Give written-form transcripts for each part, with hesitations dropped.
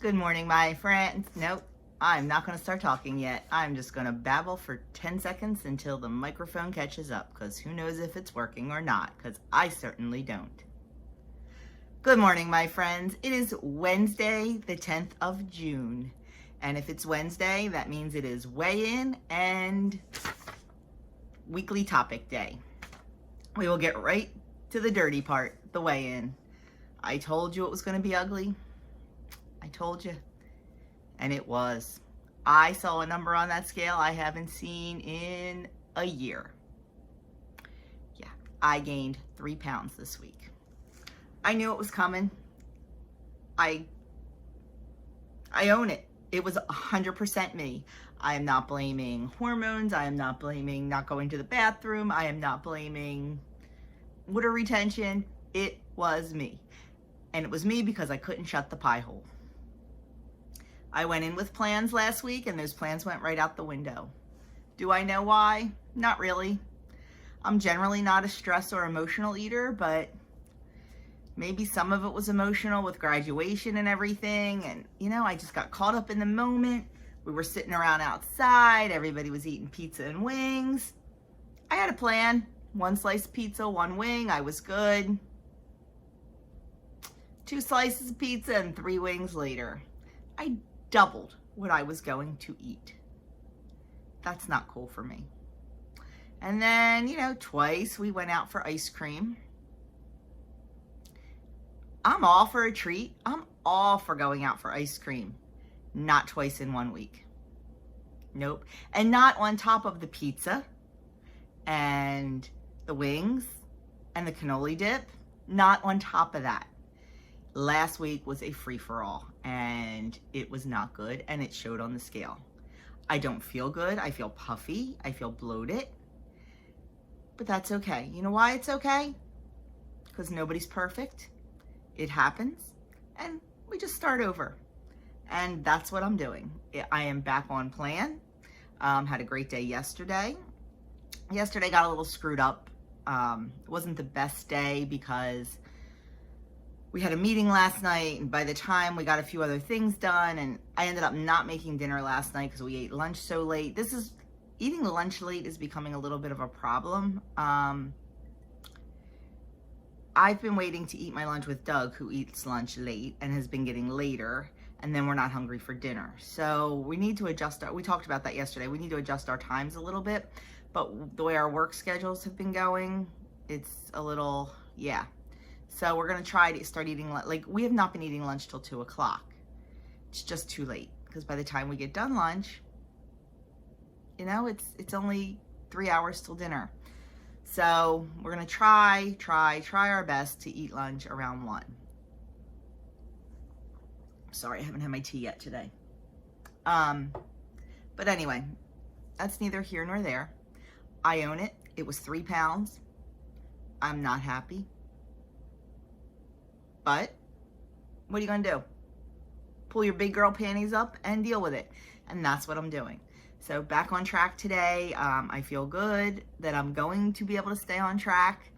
Good morning, my friends. Nope, I'm not going to start talking yet. I'm just going to babble for 10 seconds until the microphone catches up, because who knows if it's working or not, because I certainly don't. Good morning, my friends. It is Wednesday, the 10th of June. And if it's Wednesday, that means it is weigh-in and weekly topic day. We will get right to the dirty part, the weigh-in. I told you it was going to be ugly. I told you. And it was. I saw a number on that scale I haven't seen in a year. Yeah, I gained 3 pounds this week. I knew it was coming. I own it. It was 100% me. I am not blaming hormones. I am not blaming not going to the bathroom. I am not blaming water retention. It was me. And it was me because I couldn't shut the pie hole. I went in with plans last week and those plans went right out the window. Do I know why? Not really. I'm generally not a stress or emotional eater, but maybe some of it was emotional with graduation and everything. And, you know, I just got caught up in the moment. We were sitting around outside. Everybody was eating pizza and wings. I had a plan. 1 slice of pizza, 1 wing. I was good. 2 slices of pizza and 3 wings later. I doubled what I was going to eat. That's not cool for me. And then, you know, twice we went out for ice cream. I'm all for a treat. I'm all for going out for ice cream. Not twice in 1 week. Nope. And not on top of the pizza and the wings and the cannoli dip. Not on top of that. Last week was a free-for-all and it was not good and it showed on the scale. I don't feel good. I feel puffy. I feel bloated. But that's okay. You know why it's okay? Because nobody's perfect. It happens and we just start over. And that's what I'm doing. I am back on plan. Had a great day yesterday. Yesterday got a little screwed up. It wasn't the best day because we had a meeting last night, and by the time we got a few other things done, and I ended up not making dinner last night because we ate lunch so late. Eating lunch late is becoming a little bit of a problem. I've been waiting to eat my lunch with Doug, who eats lunch late and has been getting later, and then we're not hungry for dinner. So we need to adjust we talked about that yesterday. We need to adjust our times a little bit, but the way our work schedules have been going, it's a little, yeah. So we're going to try to start eating, like we have not been eating lunch till 2 o'clock. It's just too late because by the time we get done lunch, you know, it's only 3 hours till dinner. So we're going to try our best to eat lunch around 1. Sorry, I haven't had my tea yet today. But anyway, that's neither here nor there. I own it. It was 3 pounds. I'm not happy. But what are you going to do? Pull your big girl panties up and deal with it. And that's what I'm doing. So back on track today. I feel good that I'm going to be able to stay on track.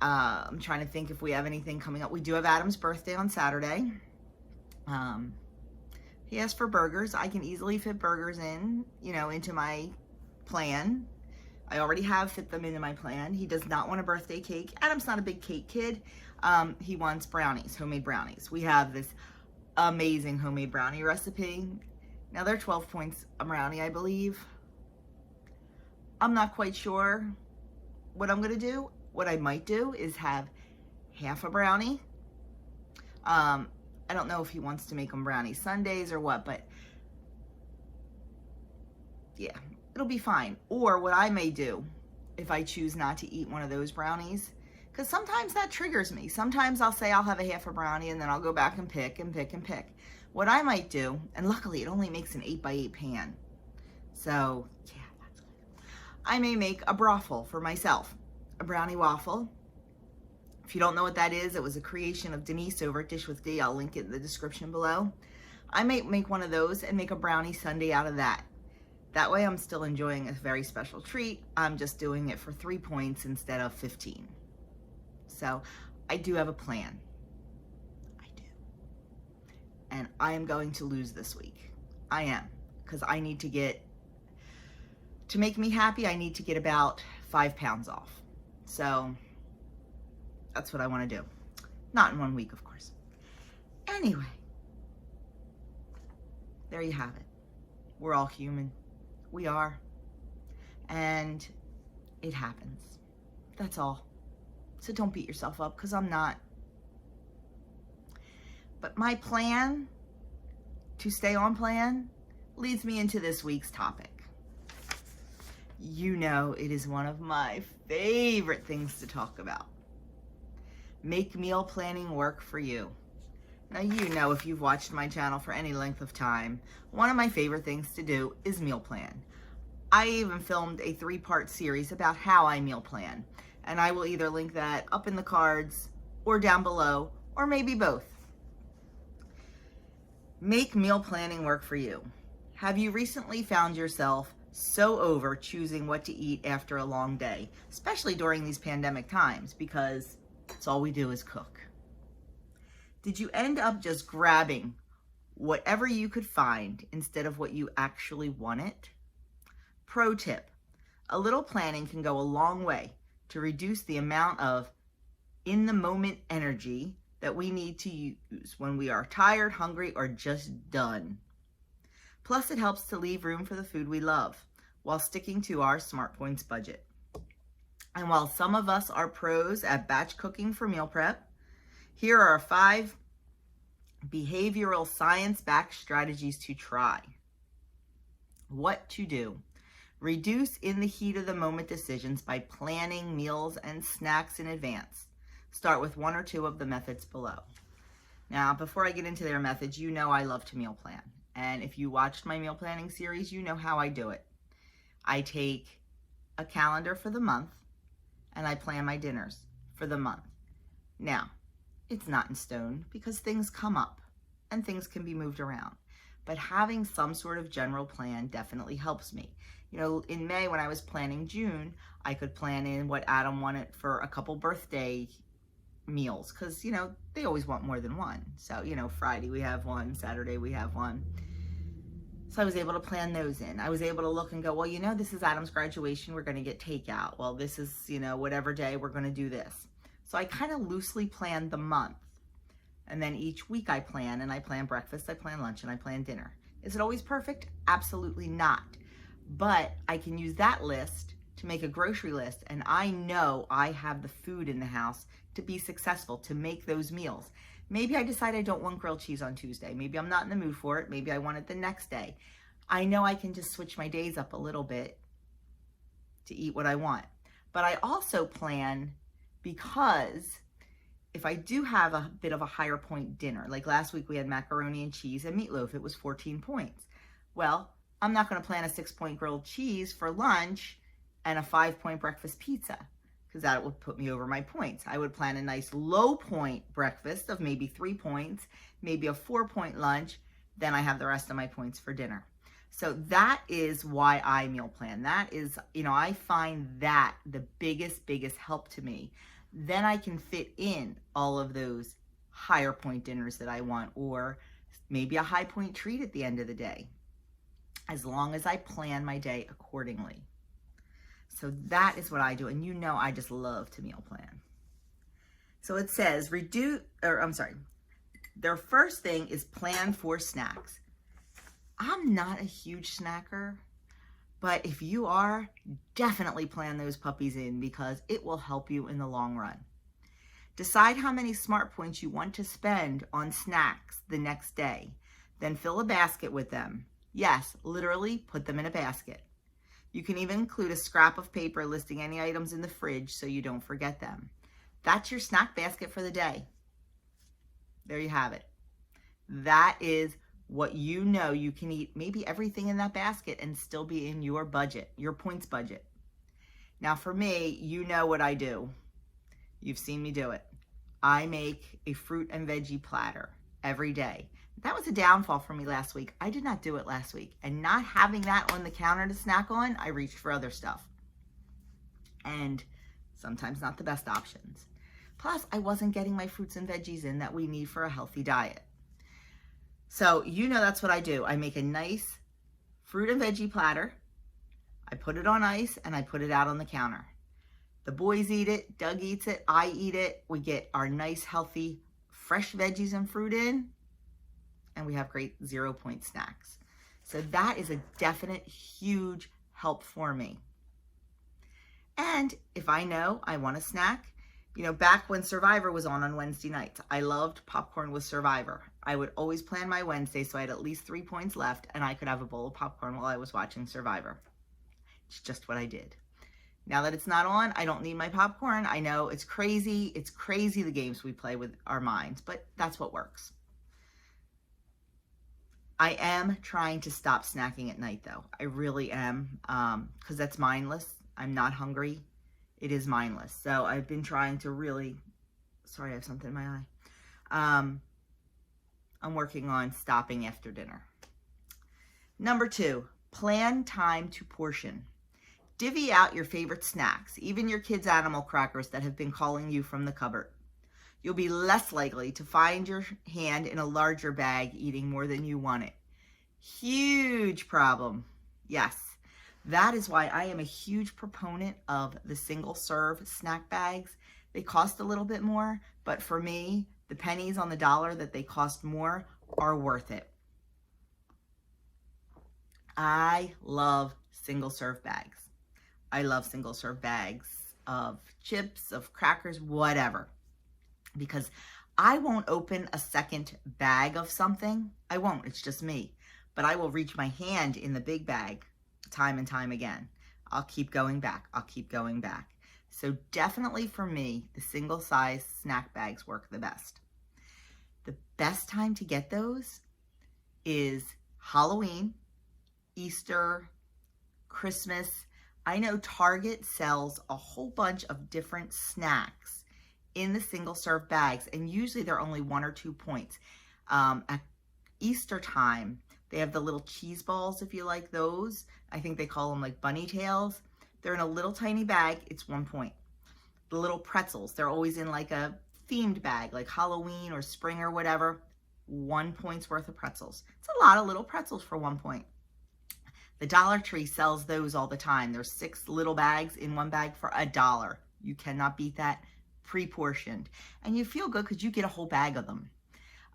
I'm trying to think if we have anything coming up. We do have Adam's birthday on Saturday. He asked for burgers. I can easily fit burgers in, you know, into my plan. I already have fit them into my plan. He does not want a birthday cake. Adam's not a big cake kid. He wants brownies, homemade brownies. We have this amazing homemade brownie recipe. Now they're 12 points a brownie, I believe. I'm not quite sure what I'm gonna do. What I might do is have half a brownie. I don't know if he wants to make them brownie sundaes or what, but yeah, it'll be fine. Or what I may do if I choose not to eat one of those brownies, because sometimes that triggers me. Sometimes I'll say I'll have a half a brownie and then I'll go back and pick and pick and pick. What I might do, and luckily it only makes an 8x8 pan. So yeah, that's good. I may make a brothel for myself, a brownie waffle. If you don't know what that is, it was a creation of Denise over at Dish with D. I'll link it in the description below. I might make one of those and make a brownie sundae out of that. That way I'm still enjoying a very special treat. I'm just doing it for 3 points instead of 15. So I do have a plan. I do. and I am going to lose this week. I am, because I need to make me happy, I need to get about 5 pounds off. So that's what I want to do. Not in 1 week, of course. Anyway, there you have it. We're all human. We are. And it happens. That's all. So don't beat yourself up, because I'm not. But my plan to stay on plan leads me into this week's topic. You know, it is one of my favorite things to talk about. Make meal planning work for you. Now, you know, if you've watched my channel for any length of time, one of my favorite things to do is meal plan. I even filmed a 3-part series about how I meal plan, and I will either link that up in the cards or down below, or maybe both. Make meal planning work for you. Have you recently found yourself so over choosing what to eat after a long day, especially during these pandemic times, because it's all we do is cook? Did you end up just grabbing whatever you could find instead of what you actually wanted? Pro tip, a little planning can go a long way to reduce the amount of in-the-moment energy that we need to use when we are tired, hungry, or just done. Plus, it helps to leave room for the food we love while sticking to our Smart Points budget. And while some of us are pros at batch cooking for meal prep, here are 5 behavioral science-backed strategies to try. What to do. Reduce in the heat of the moment decisions by planning meals and snacks in advance. Start with 1 or 2 of the methods below. Now, before I get into their methods, you know I love to meal plan. And if you watched my meal planning series, you know how I do it. I take a calendar for the month and I plan my dinners for the month. Now, it's not in stone because things come up and things can be moved around. But having some sort of general plan definitely helps me. You know, in May when I was planning June, I could plan in what Adam wanted for a couple birthday meals, because, you know, they always want more than one. So, you know, Friday we have one, Saturday we have one. So I was able to plan those in. I was able to look and go, well, you know, this is Adam's graduation, we're going to get takeout. Well, this is, you know, whatever day we're going to do this. So I kind of loosely planned the month. And then each week I plan, and I plan breakfast, I plan lunch, and I plan dinner. Is it always perfect? Absolutely not. But I can use that list to make a grocery list, and I know I have the food in the house to be successful, to make those meals. Maybe I decide I don't want grilled cheese on Tuesday. Maybe I'm not in the mood for it. Maybe I want it the next day. I know I can just switch my days up a little bit to eat what I want. But I also plan because if I do have a bit of a higher point dinner, like last week we had macaroni and cheese and meatloaf, it was 14 points. Well, I'm not going to plan a 6-point grilled cheese for lunch and a 5-point breakfast pizza, because that would put me over my points. I would plan a nice low point breakfast of maybe 3 points, maybe a 4-point lunch, then I have the rest of my points for dinner. So that is why I meal plan. That is, you know, I find that the biggest help to me. Then I can fit in all of those higher point dinners that I want, or maybe a high point treat at the end of the day, as long as I plan my day accordingly. So that is what I do. And you know, I just love to meal plan. So it says their first thing is plan for snacks. I'm not a huge snacker, but if you are, definitely plan those puppies in, because it will help you in the long run. Decide how many Smart Points you want to spend on snacks the next day. Then fill a basket with them. Yes, literally put them in a basket. You can even include a scrap of paper listing any items in the fridge so you don't forget them. That's your snack basket for the day. There you have it. That is what you know you can eat, maybe everything in that basket, and still be in your budget, your points budget. Now for me, you know what I do. You've seen me do it. I make a fruit and veggie platter every day. That was a downfall for me last week. I did not do it last week. And not having that on the counter to snack on, I reached for other stuff. And sometimes not the best options. Plus, I wasn't getting my fruits and veggies in that we need for a healthy diet. So you know that's what I do. I make a nice fruit and veggie platter. I put it on ice and I put it out on the counter. The boys eat it, Doug eats it, I eat it. We get our nice, healthy, fresh veggies and fruit in, and we have great 0 point snacks. So that is a definite huge help for me. And if I know I want a snack, you know, back when Survivor was on Wednesday nights, I loved popcorn with Survivor. I would always plan my Wednesday so I had at least 3 points left and I could have a bowl of popcorn while I was watching Survivor. It's just what I did. Now that it's not on, I don't need my popcorn. I know it's crazy. It's crazy the games we play with our minds, but that's what works. I am trying to stop snacking at night though. I really am, because that's mindless. I'm not hungry. It is mindless. So I've been trying to really, sorry, I have something in my eye. I'm working on stopping after dinner. Number 2, plan time to portion. Divvy out your favorite snacks, even your kids' animal crackers that have been calling you from the cupboard. You'll be less likely to find your hand in a larger bag eating more than you want it. Huge problem. Yes, that is why I am a huge proponent of the single-serve snack bags. They cost a little bit more, but for me, the pennies on the dollar that they cost more are worth it. I love single-serve bags. I love single-serve bags of chips, of crackers, whatever. Because I won't open a second bag of something. I won't, it's just me. But I will reach my hand in the big bag time and time again. I'll keep going back. I'll keep going back. So definitely for me, the single-size snack bags work the best. The best time to get those is Halloween, Easter, Christmas. I know Target sells a whole bunch of different snacks in the single-serve bags, and usually they're only 1 or 2 points. At Easter time, they have the little cheese balls, if you like those. I think they call them like bunny tails. They're in a little tiny bag. It's 1 point. The little pretzels, they're always in like a themed bag, like Halloween or spring or whatever. 1 point's worth of pretzels. It's a lot of little pretzels for 1 point. The Dollar Tree sells those all the time. There's 6 little bags in one bag for $1. You cannot beat that, pre-portioned. And you feel good because you get a whole bag of them.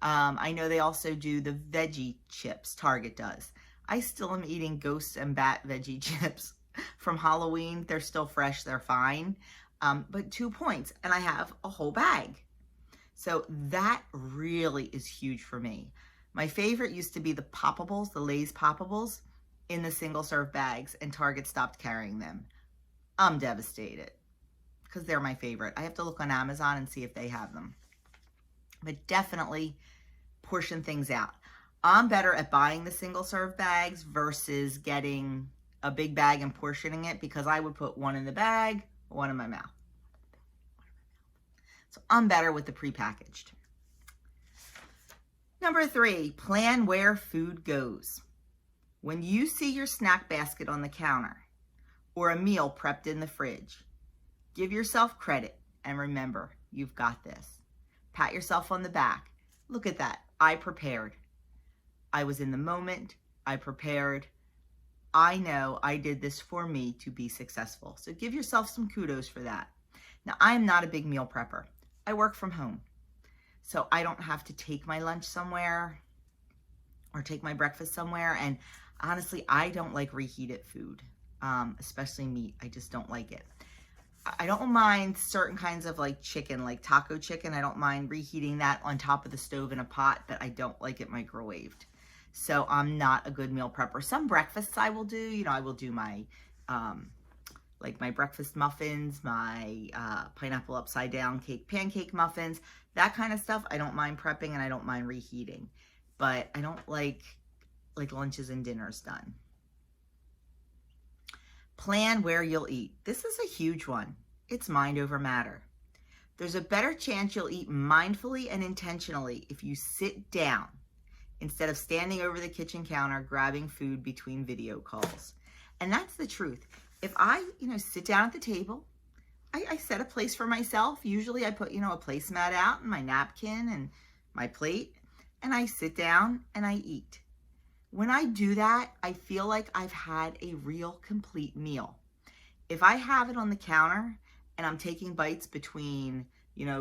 I know they also do the veggie chips, Target does. I still am eating ghost and bat veggie chips from Halloween. They're still fresh, they're fine. But 2 points, and I have a whole bag. So that really is huge for me. My favorite used to be the Poppables, the Lay's Poppables, in the single-serve bags, and Target stopped carrying them. I'm devastated because they're my favorite. I have to look on Amazon and see if they have them. But definitely portion things out. I'm better at buying the single-serve bags versus getting a big bag and portioning it, because I would put 1 in the bag, 1 in my mouth. So I'm better with the prepackaged. Number 3, plan where food goes. When you see your snack basket on the counter or a meal prepped in the fridge, give yourself credit and remember, you've got this. Pat yourself on the back. Look at that. I prepared. I was in the moment. I prepared. I know I did this for me to be successful. So give yourself some kudos for that. Now, I'm not a big meal prepper. I work from home. So I don't have to take my lunch somewhere or take my breakfast somewhere. And honestly, I don't like reheated food, especially meat. I just don't like it. I don't mind certain kinds of like chicken, like taco chicken. I don't mind reheating that on top of the stove in a pot, but I don't like it microwaved. So I'm not a good meal prepper. Some breakfasts I will do. You know, I will do my, like my breakfast muffins, my pineapple upside down cake, pancake muffins, that kind of stuff. I don't mind prepping and I don't mind reheating, but I don't like lunches and dinners done. Plan where you'll eat. This is a huge one. It's mind over matter. There's a better chance you'll eat mindfully and intentionally if you sit down instead of standing over the kitchen counter grabbing food between video calls. And that's the truth. If I, sit down at the table, I set a place for myself. Usually I put, a placemat out and my napkin and my plate. and I sit down and I eat. When I do that, I feel like I've had a real complete meal. If I have it on the counter and I'm taking bites between,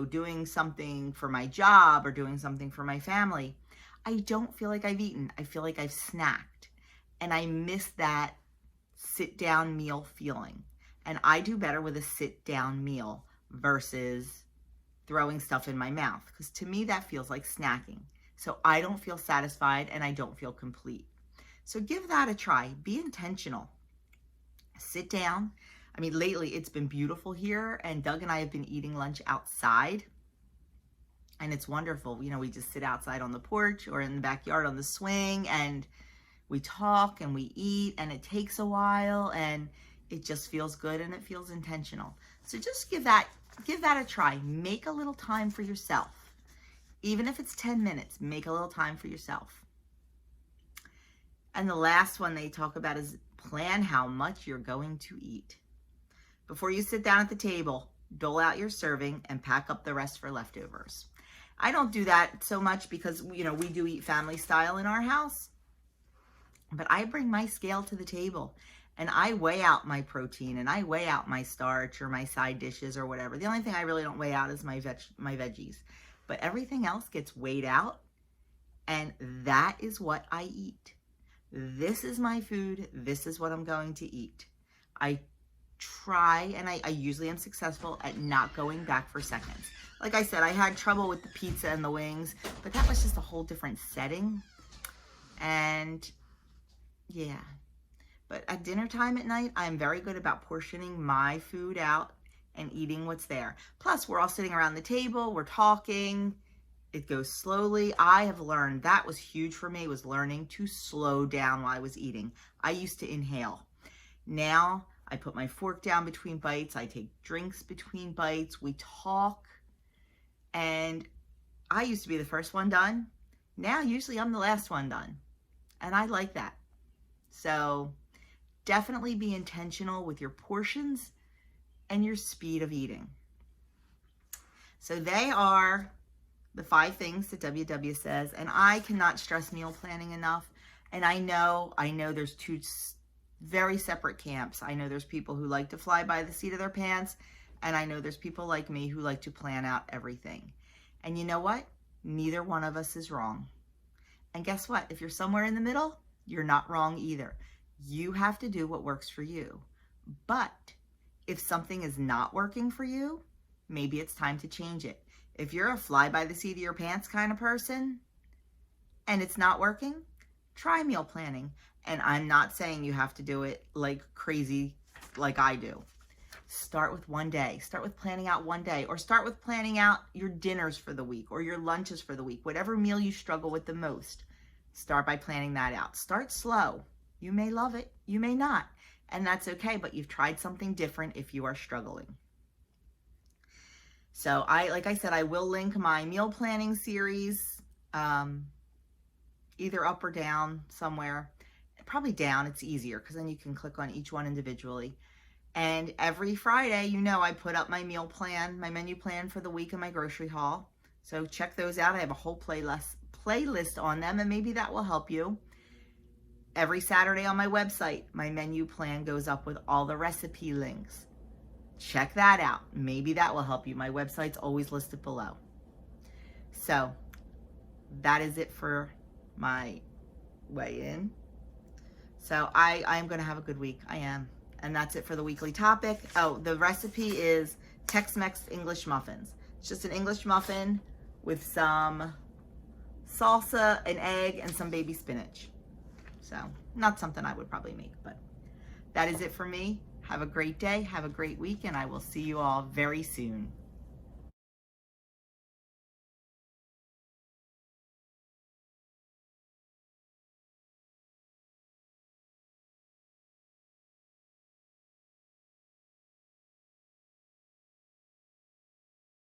doing something for my job or doing something for my family, I don't feel like I've eaten. I feel like I've snacked. And I miss that sit down meal feeling. And I do better with a sit down meal versus throwing stuff in my mouth, because to me that feels like snacking. So I don't feel satisfied and I don't feel complete. So give that a try. Be intentional. Sit down. I mean, lately it's been beautiful here, and Doug and I have been eating lunch outside, and it's wonderful. We just sit outside on the porch or in the backyard on the swing, and we talk and we eat, and it takes a while, and it just feels good and it feels intentional. So just give that a try. Make a little time for yourself. Even if it's 10 minutes, make a little time for yourself. And the last one they talk about is plan how much you're going to eat. Before you sit down at the table, dole out your serving and pack up the rest for leftovers. I don't do that so much because, we do eat family style in our house. But I bring my scale to the table and I weigh out my protein and I weigh out my starch or my side dishes or whatever. The only thing I really don't weigh out is my veggies. But everything else gets weighed out, and that is what I eat. This is my food. This is what I'm going to eat. I try, and I usually am successful at not going back for seconds. Like I said, I had trouble with the pizza and the wings, but that was just a whole different setting. And yeah, but at dinner time at night, I'm very good about portioning my food out and eating what's there. Plus, we're all sitting around the table, we're talking, it goes slowly. I have learned, that was huge for me, was learning to slow down while I was eating. I used to inhale. Now, I put my fork down between bites, I take drinks between bites, we talk, and I used to be the first one done. Now, usually I'm the last one done, and I like that. So, definitely be intentional with your portions and your speed of eating. So they are the 5 things that WW says, and I cannot stress meal planning enough. And I know there's 2 very separate camps. I know there's people who like to fly by the seat of their pants, and I know there's people like me who like to plan out everything. And you know what? Neither one of us is wrong. And guess what? If you're somewhere in the middle, you're not wrong either. You have to do what works for you. But if something is not working for you, maybe it's time to change it. If you're a fly by the seat of your pants kind of person and it's not working, try meal planning. And I'm not saying you have to do it like crazy like I do. Start with one day. Start with planning out one day, or start with planning out your dinners for the week or your lunches for the week. Whatever meal you struggle with the most, start by planning that out. Start slow. You may love it, you may not. And that's okay, but you've tried something different if you are struggling. So like I said, I will link my meal planning series, either up or down somewhere. Probably down, it's easier because then you can click on each one individually. And every Friday, I put up my meal plan, my menu plan for the week in my grocery haul. So check those out. I have a whole playlist on them, and maybe that will help you. Every Saturday on my website, my menu plan goes up with all the recipe links. Check that out. Maybe that will help you. My website's always listed below. So that is it for my weigh-in. So I am going to have a good week. I am. And that's it for the weekly topic. Oh, the recipe is Tex-Mex English muffins. It's just an English muffin with some salsa, an egg, and some baby spinach. So, not something I would probably make, but that is it for me. Have a great day, have a great week, and I will see you all very soon.